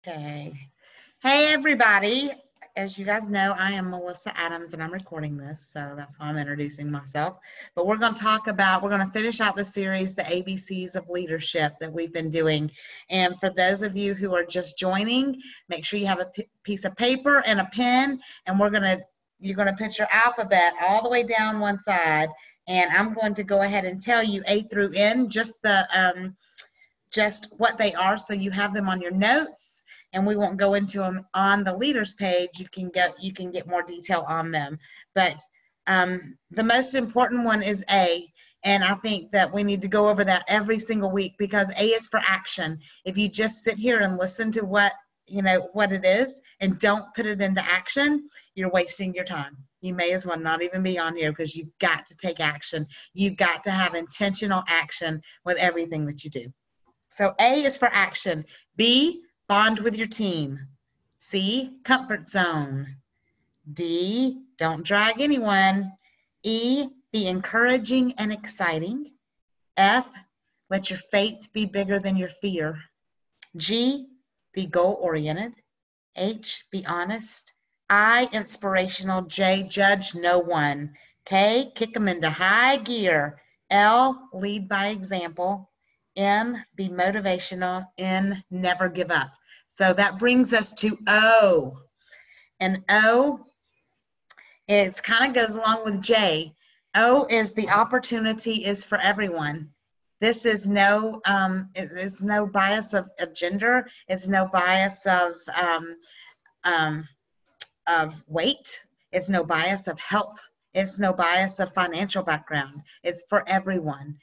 Okay. Hey, everybody. As you guys know, I am Melissa Adams and I'm recording this, so that's why I'm introducing myself. But we're going to finish out the series, the ABCs of Leadership that we've been doing. And for those of you who are just joining, make sure you have a piece of paper and a pen, and you're going to put your alphabet all the way down one side. And I'm going to go ahead and tell you A through N, just what they are, so you have them on your notes, and we won't go into them on the leaders page. You can get more detail on them, but the most important one is A, and I think that we need to go over that every single week, because A is for action. If you just sit here and listen to what it is and don't put it into action, you're wasting your time. You may as well not even be on here, because you've got to take action. You've got to have intentional action with everything that you do. So A is for action. B, bond with your team. C, comfort zone. D, don't drag anyone. E, be encouraging and exciting. F, let your faith be bigger than your fear. G, be goal-oriented. H, be honest. I, inspirational. J, judge no one. K, kick them into high gear. L, lead by example. M, be motivational. N, never give up. So that brings us to O. And O, it kind of goes along with J. O is the opportunity is for everyone. This is no bias of gender. It's no bias of weight. It's no bias of health. It's no bias of financial background. It's for everyone.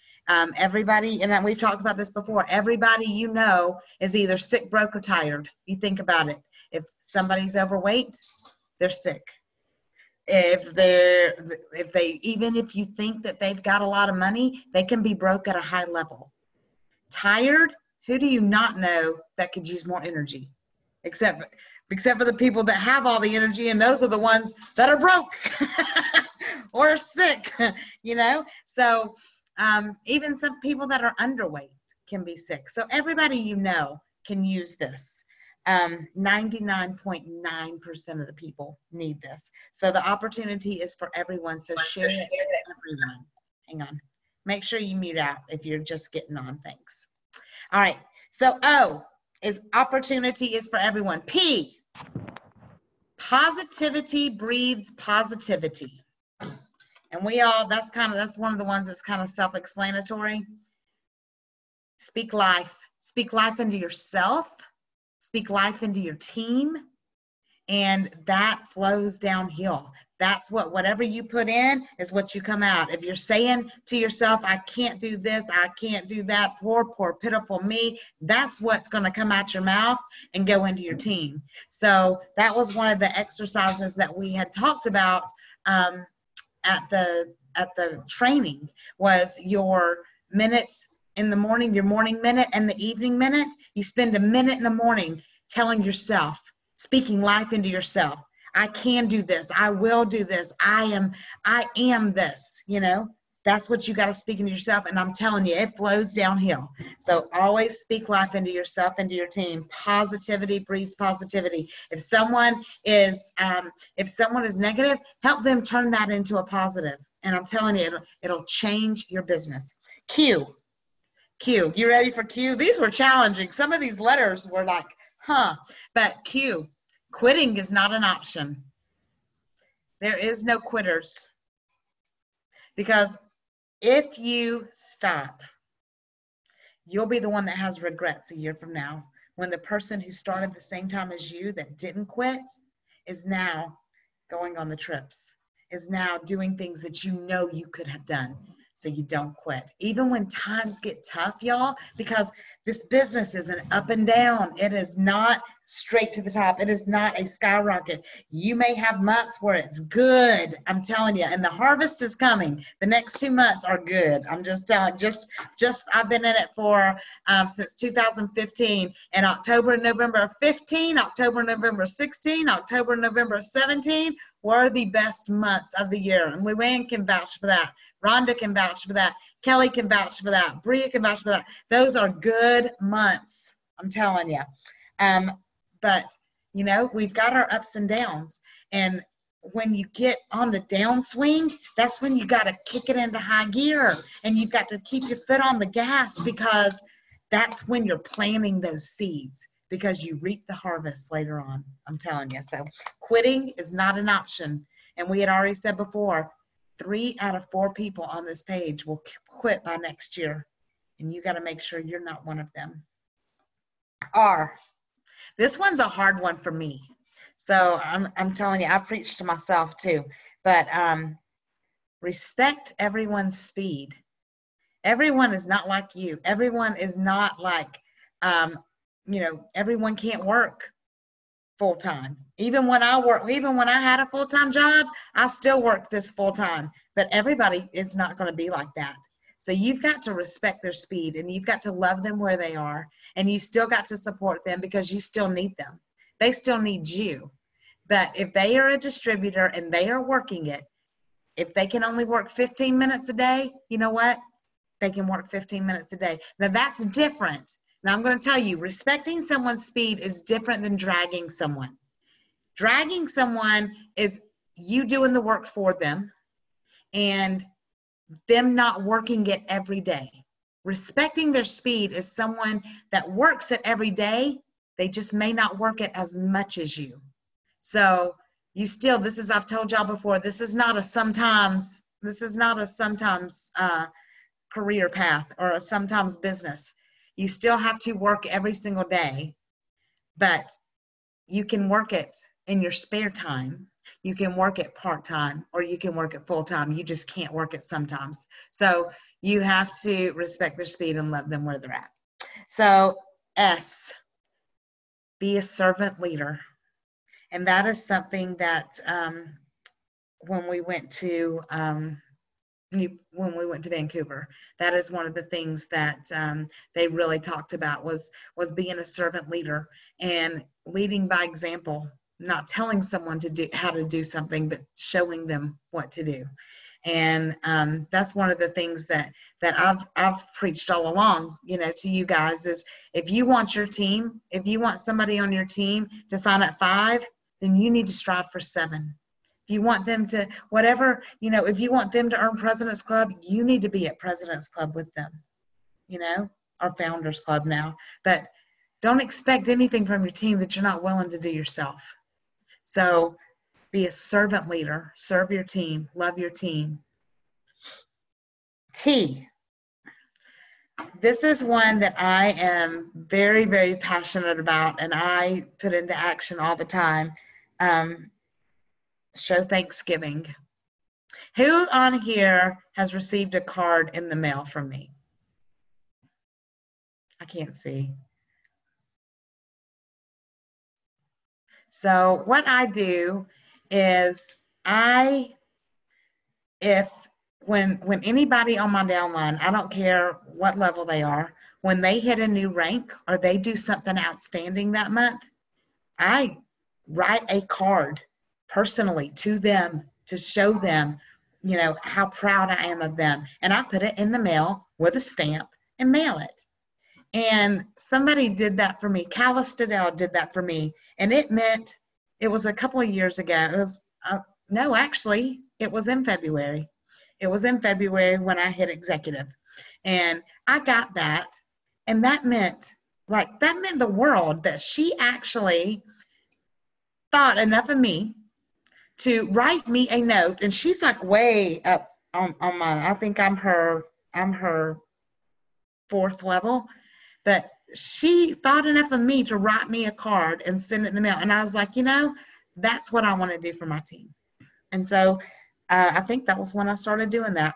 Everybody, and we've talked about this before, everybody you know is either sick, broke, or tired. You think about it. If somebody's overweight, they're sick. Even if you think that they've got a lot of money, they can be broke at a high level. Tired, who do you not know that could use more energy? Except for the people that have all the energy, and those are the ones that are broke or sick, So even some people that are underweight can be sick. So everybody you know can use this. 99.9% of the people need this. So the opportunity is for everyone. So share it with everyone. Hang on. Make sure you mute out if you're just getting on. Thanks. All right. So O is opportunity is for everyone. P, positivity breeds positivity. And that's one of the ones that's kind of self-explanatory. Speak life. Speak life into yourself. Speak life into your team. And that flows downhill. That's whatever you put in is what you come out. If you're saying to yourself, I can't do this, I can't do that, poor, pitiful me, that's what's going to come out your mouth and go into your team. So that was one of the exercises that we had talked about at the training, was your minutes in the morning, your morning minute, and the evening minute. You spend a minute in the morning telling yourself, speaking life into yourself. I can do this. I will do this. I am this, That's what you got to speak into yourself. And I'm telling you, it flows downhill. So always speak life into yourself, into your team. Positivity breeds positivity. If someone is negative, help them turn that into a positive. And I'm telling you, it'll change your business. Q. You ready for Q? These were challenging. Some of these letters were like, but Q. Quitting is not an option. There is no quitters. Because if you stop, you'll be the one that has regrets a year from now, when the person who started the same time as you that didn't quit is now going on the trips, is now doing things that you know you could have done. So you don't quit. Even when times get tough, y'all, because this business is an up and down. It is not straight to the top. It is not a skyrocket. You may have months where it's good. I'm telling you. And the harvest is coming. The next 2 months are good. I'm just telling, I've been in it for since 2015, and October and November of 15, October, November 16, October, November 17 were the best months of the year. And Luann can vouch for that. Rhonda can vouch for that. Kelly can vouch for that. Bria can vouch for that. Those are good months, I'm telling you. But, you know, we've got our ups and downs. And when you get on the downswing, that's when you got to kick it into high gear, and you've got to keep your foot on the gas, because that's when you're planting those seeds, because you reap the harvest later on. I'm telling you. So quitting is not an option. And we had already said before, 3 out of 4 people on this page will quit by next year. And you got to make sure you're not one of them. R. This one's a hard one for me. So I'm telling you, I preach to myself too. But respect everyone's speed. Everyone is not like you. Everyone is not like, you know, everyone can't work full time. Even when I had a full-time job, I still worked this full time. But everybody is not going to be like that. So you've got to respect their speed, and you've got to love them where they are, and you still got to support them, because you still need them. They still need you. But if they are a distributor and they are working it, if they can only work 15 minutes a day, you know what? They can work 15 minutes a day. Now that's different. Now I'm going to tell you, respecting someone's speed is different than dragging someone. Dragging someone is you doing the work for them and them not working it every day. Respecting their speed is someone that works it every day. They just may not work it as much as you. So you still, this is, I've told y'all before, this is not a sometimes career path or a sometimes business. You still have to work every single day, but you can work it in your spare time. You can work it part-time, or you can work it full-time. You just can't work it sometimes. So you have to respect their speed and love them where they're at. So S, be a servant leader. And that is something that when we went to Vancouver, that is one of the things that they really talked about was being a servant leader and leading by example, not telling someone how to do something, but showing them what to do. And that's one of the things that I've preached all along, you know, to you guys is if you want somebody on your team to sign up 5, then you need to strive for 7. If you want them to, whatever, you know, if you want them to earn President's Club, you need to be at President's Club with them, you know, or Founders Club now. But don't expect anything from your team that you're not willing to do yourself. So be a servant leader, serve your team, love your team. T. This is one that I am very, very passionate about, and I put into action all the time. Show Thanksgiving. Who on here has received a card in the mail from me? I can't see. So what I do is when anybody on my downline, I don't care what level they are, when they hit a new rank or they do something outstanding that month, I write a card personally to them to show them, you know, how proud I am of them. And I put it in the mail with a stamp and mail it. And somebody did that for me. Calla Stadell did that for me. And it was a couple of years ago. It was, no, actually, it was in February. It was in February when I hit executive. And I got that. And that meant the world that she actually thought enough of me to write me a note. And she's like way up on mine. I think I'm her 4th level. But she thought enough of me to write me a card and send it in the mail. And I was like, you know, that's what I want to do for my team. And so I think that was when I started doing that.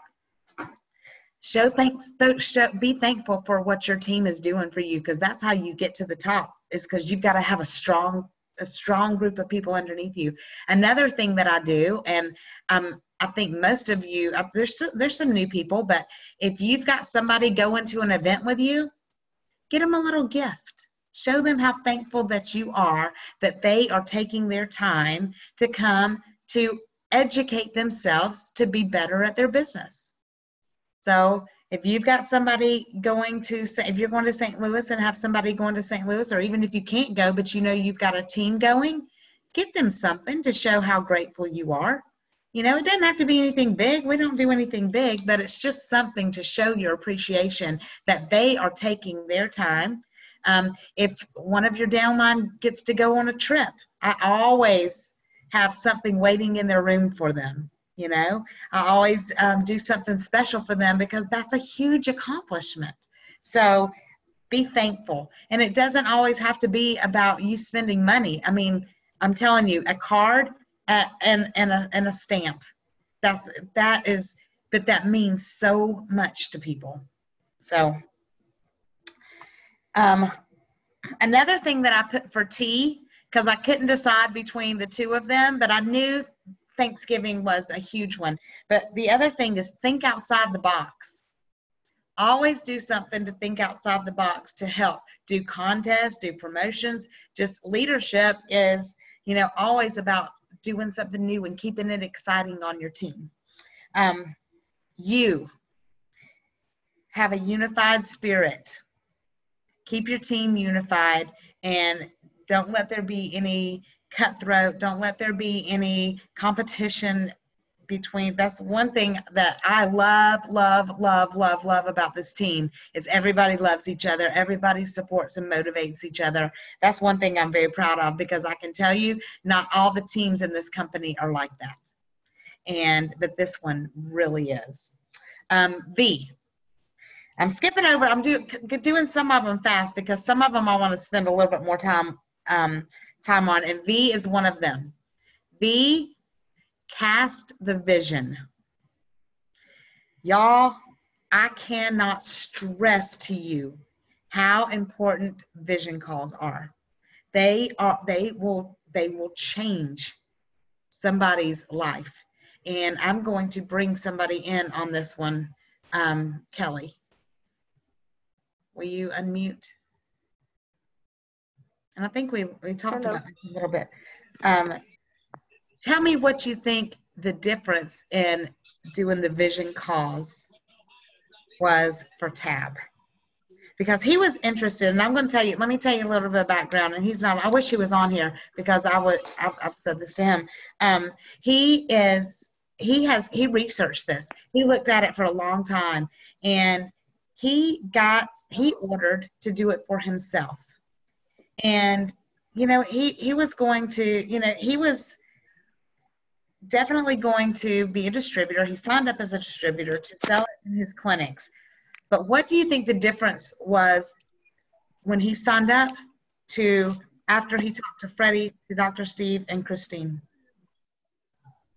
Be thankful for what your team is doing for you, because that's how you get to the top, is because you've got to have a strong group of people underneath you. Another thing that I do, and I think most of you, there's some new people, but if you've got somebody going to an event with you, get them a little gift. Show them how thankful that you are, that they are taking their time to come to educate themselves to be better at their business. So If you've got somebody going to, if you're going to St. Louis and have somebody going to St. Louis, or even if you can't go, but you know you've got a team going, get them something to show how grateful you are. You know, it doesn't have to be anything big. We don't do anything big, but it's just something to show your appreciation that they are taking their time. If one of your downline gets to go on a trip, I always have something waiting in their room for them. You know, I always do something special for them because that's a huge accomplishment. So be thankful. And it doesn't always have to be about you spending money. I mean, I'm telling you, a card and a stamp, that means so much to people. So another thing that I put for T, because I couldn't decide between the two of them, but I knew Thanksgiving was a huge one. But the other thing is think outside the box. Always do something to think outside the box to help. Do contests, do promotions. Just leadership is, you know, always about doing something new and keeping it exciting on your team. You have a unified spirit. Keep your team unified and don't let there be any cutthroat. Don't let there be any competition between. That's one thing that I love about this team is everybody loves each other. Everybody supports and motivates each other. That's one thing I'm very proud of because I can tell you not all the teams in this company are like that. But this one really is. V. I'm skipping over. I'm doing some of them fast because some of them I want to spend a little bit more time on, and V is one of them. V, cast the vision. Y'all, I cannot stress to you how important vision calls are. They will change somebody's life. And I'm going to bring somebody in on this one. Kelly, will you unmute? And I think we talked about this a little bit. Tell me what you think the difference in doing the vision calls was for Tab. Because he was interested, and I'm going to tell you, let me tell you a little bit of background, and he's not, I wish he was on here because I've said this to him. He researched this. He looked at it for a long time, and he ordered to do it for himself. And, you know, he was going to, you know, he was definitely going to be a distributor. He signed up as a distributor to sell it in his clinics. But what do you think the difference was when he signed up to after he talked to Freddie, to Dr. Steve, and Christine?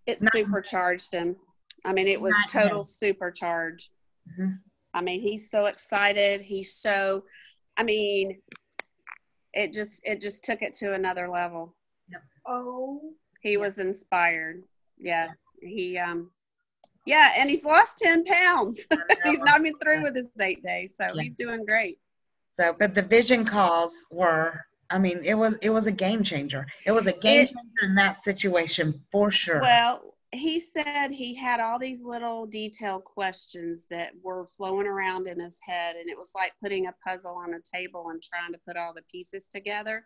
It supercharged him. I mean, it was total supercharge. Mm-hmm. I mean, he's so excited. He's so, I mean, it just took it to another level. Yep. Oh. He was inspired. Yeah. Yeah, and he's lost 10 pounds. He's not even through with his 8 days, so he's doing great. So, but the vision calls were, I mean, it was a game changer. It was a game changer in that situation for sure. Well, he said he had all these little detailed questions that were flowing around in his head, and it was like putting a puzzle on a table and trying to put all the pieces together.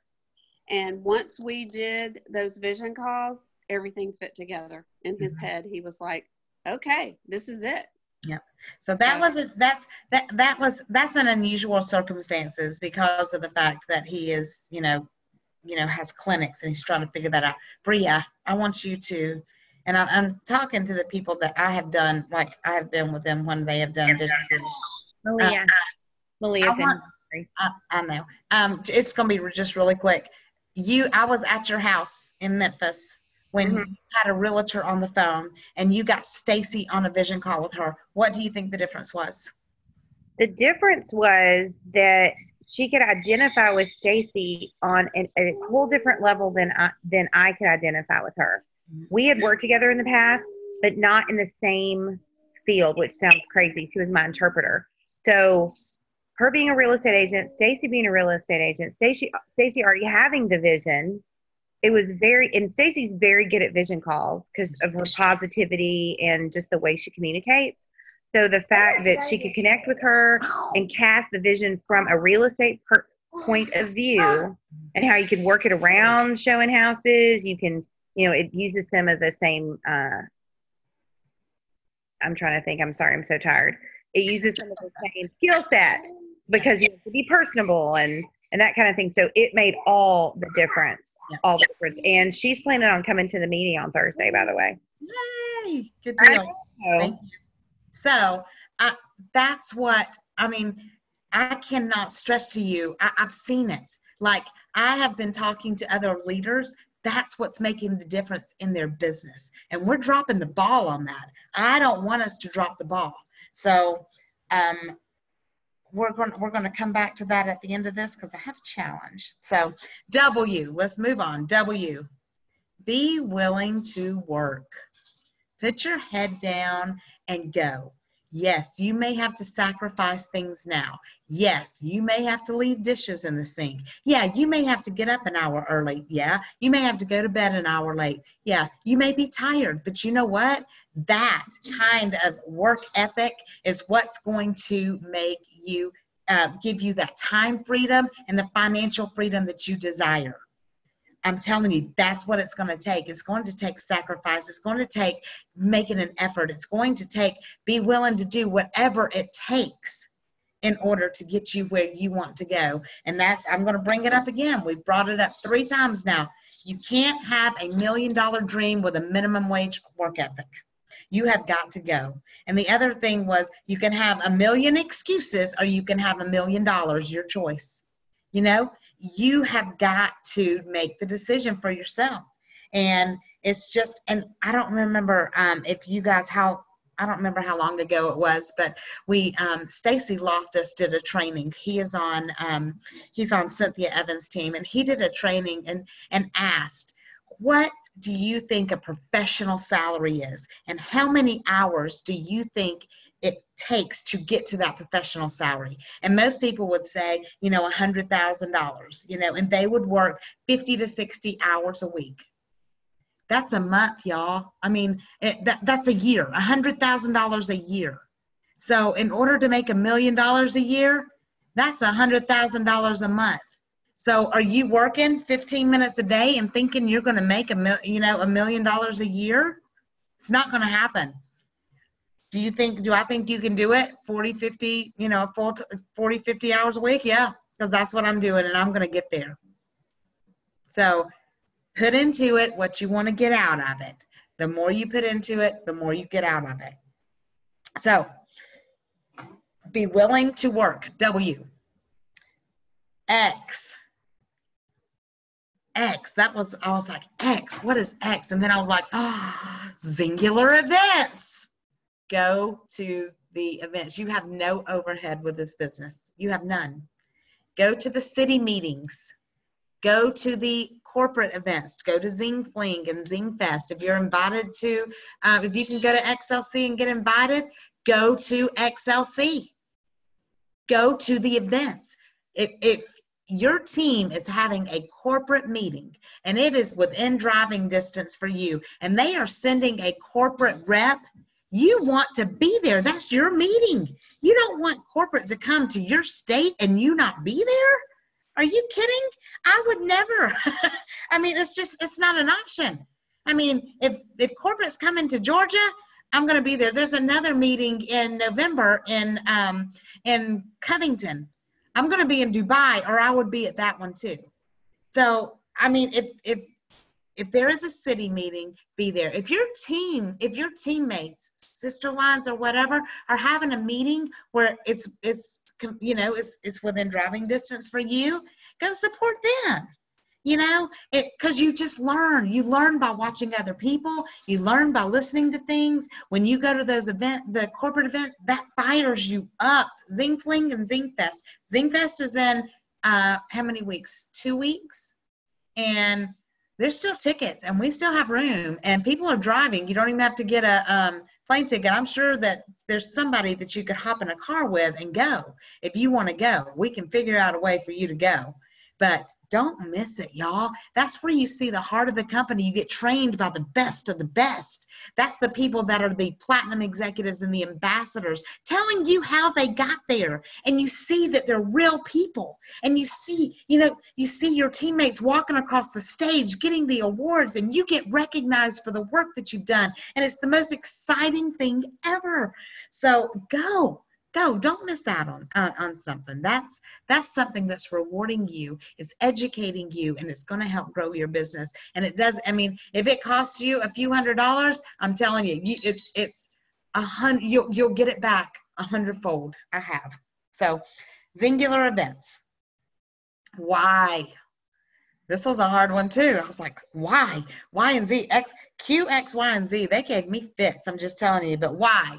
And once we did those vision calls, everything fit together in his head. He was like, okay, this is it. Yeah. So that's an unusual circumstances because of the fact that he is, you know, has clinics and he's trying to figure that out. Bria, I want you to, and I'm talking to the people that I have done, like I have been with them when they have done businesses. Malia's I know. It's going to be just really quick. I was at your house in Memphis when you had a realtor on the phone and you got Stacy on a vision call with her. What do you think the difference was? The difference was that she could identify with Stacy on a whole different level than I could identify with her. We had worked together in the past, but not in the same field, which sounds crazy. She was my interpreter. So her being a real estate agent, Stacy being a real estate agent, Stacy already having the vision. It was and Stacy's very good at vision calls because of her positivity and just the way she communicates. So the fact that she could connect with her and cast the vision from a real estate point of view, and how you can work it around showing houses, you can, it uses some of the same, I'm trying to think, I'm sorry, I'm so tired. It uses some of the same skill set because you have to be personable and that kind of thing. So it made all the difference, all the difference. And she's planning on coming to the meeting on Thursday, by the way. Yay! Good deal. Thank you. So that's what, I cannot stress to you. I've seen it. Like, I have been talking to other leaders. That's what's making the difference in their business. And we're dropping the ball on that. I don't want us to drop the ball. So we're going to come back to that at the end of this because I have a challenge. So W, let's move on. W, be willing to work. Put your head down and go. Yes, you may have to sacrifice things now. Yes, you may have to leave dishes in the sink. Yeah, you may have to get up an hour early. Yeah, you may have to go to bed an hour late. Yeah, you may be tired, but you know what? That kind of work ethic is what's going to make you, give you that time freedom and the financial freedom that you desire. I'm telling you, that's what it's going to take. It's going to take sacrifice. It's going to take making an effort. It's going to take be willing to do whatever it takes in order to get you where you want to go. And that's, I'm going to bring it up again. We've brought it up 3 times now. You can't have $1 million dream with a minimum wage work ethic. You have got to go. And the other thing was, you can have 1 million excuses or you can have $1 million, your choice. You have got to make the decision for yourself. And it's just, and I don't remember if you guys, I don't remember how long ago it was, but we, Stacy Loftus did a training. He's on Cynthia Evans' team, and he did a training and asked, what do you think a professional salary is? And how many hours do you think it takes to get to that professional salary? And most people would say, $100,000, and they would work 50 to 60 hours a week. That's a month, y'all. That's a year, $100,000 a year. So in order to make $1 million a year, that's $100,000 a month. So are you working 15 minutes a day and thinking you're going to make $1 million a year? It's not going to happen. Do I think you can do it 40, 50, 40, 50 hours a week? Yeah, because that's what I'm doing, and I'm going to get there. So put into it what you want to get out of it. The more you put into it, the more you get out of it. So be willing to work. W. X. I was like, X, what is X? And then I was like, singular events. Go to the events. You have no overhead with this business. You have none. Go to the city meetings. Go to the corporate events. Go to Zing Fling and Zing Fest. If you're invited to, if you can go to XLC and get invited, go to XLC. Go to the events. If your team is having a corporate meeting and it is within driving distance for you and they are sending a corporate rep, you want to be there. That's your meeting. You don't want corporate to come to your state and you not be there. Are you kidding? I would never. It's not an option. If corporate's coming to Georgia, I'm going to be there. There's another meeting in November in Covington. I'm going to be in Dubai, or I would be at that one too. So, if there is a city meeting, be there. If your teammates, sister lines or whatever, are having a meeting where it's within driving distance for you, go support them. Because you just learn. You learn by watching other people. You learn by listening to things. When you go to those the corporate events, that fires you up. Zing Fling and Zing Fest. Zing Fest is in how many weeks? 2 weeks. And there's still tickets, and we still have room. And people are driving. You don't even have to get a plane ticket. I'm sure that there's somebody that you could hop in a car with and go. If you want to go, we can figure out a way for you to go. But don't miss it, y'all. That's where you see the heart of the company. You get trained by the best of the best. That's the people that are the platinum executives and the ambassadors telling you how they got there. And you see that they're real people. And you see, you see your teammates walking across the stage, getting the awards, and you get recognized for the work that you've done. And it's the most exciting thing ever. So go. Don't miss out on something. That's something that's rewarding you. It's educating you, and it's going to help grow your business. And it does. I mean, if it costs you a few $100s, I'm telling you, it's $100. You'll get it back 100-fold. I have. So, Zingular events. Why? This was a hard one too. I was like, why? Y and Z, Q, X, Y, and Z. They gave me fits. I'm just telling you. But why?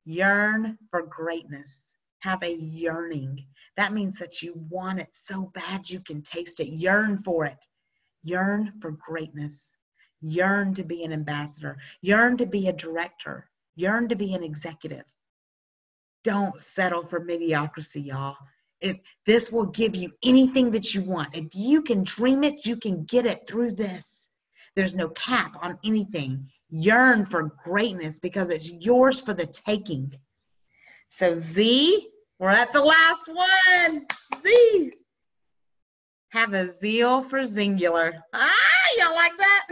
Yearn for greatness. Have a yearning. That means that you want it so bad you can taste it. Yearn for it. Yearn for greatness. Yearn to be an ambassador. Yearn to be a director. Yearn to be an executive. Don't settle for mediocrity, y'all. This will give you anything that you want. If you can dream it, you can get it through this. There's no cap on anything. Yearn for greatness because it's yours for the taking. So Z, we're at the last one. Z. Have a zeal for Zingular. Y'all like that?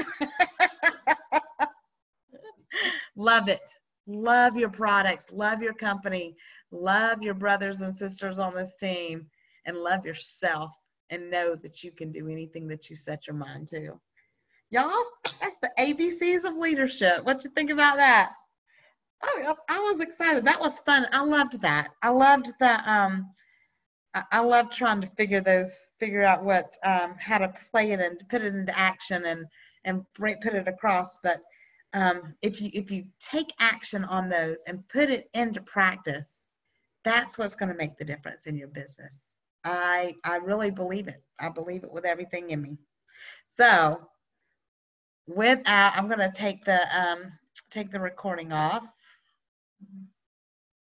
Love it. Love your products. Love your company. Love your brothers and sisters on this team. And love yourself. And know that you can do anything that you set your mind to. Y'all, that's the ABCs of leadership. What you think about that? Oh, I was excited. That was fun. I loved that. I loved the I loved trying to figure out what how to play it and put it into action and put it across. But if you take action on those and put it into practice, that's what's going to make the difference in your business. I really believe it. I believe it with everything in me. So with I'm going to take the recording off.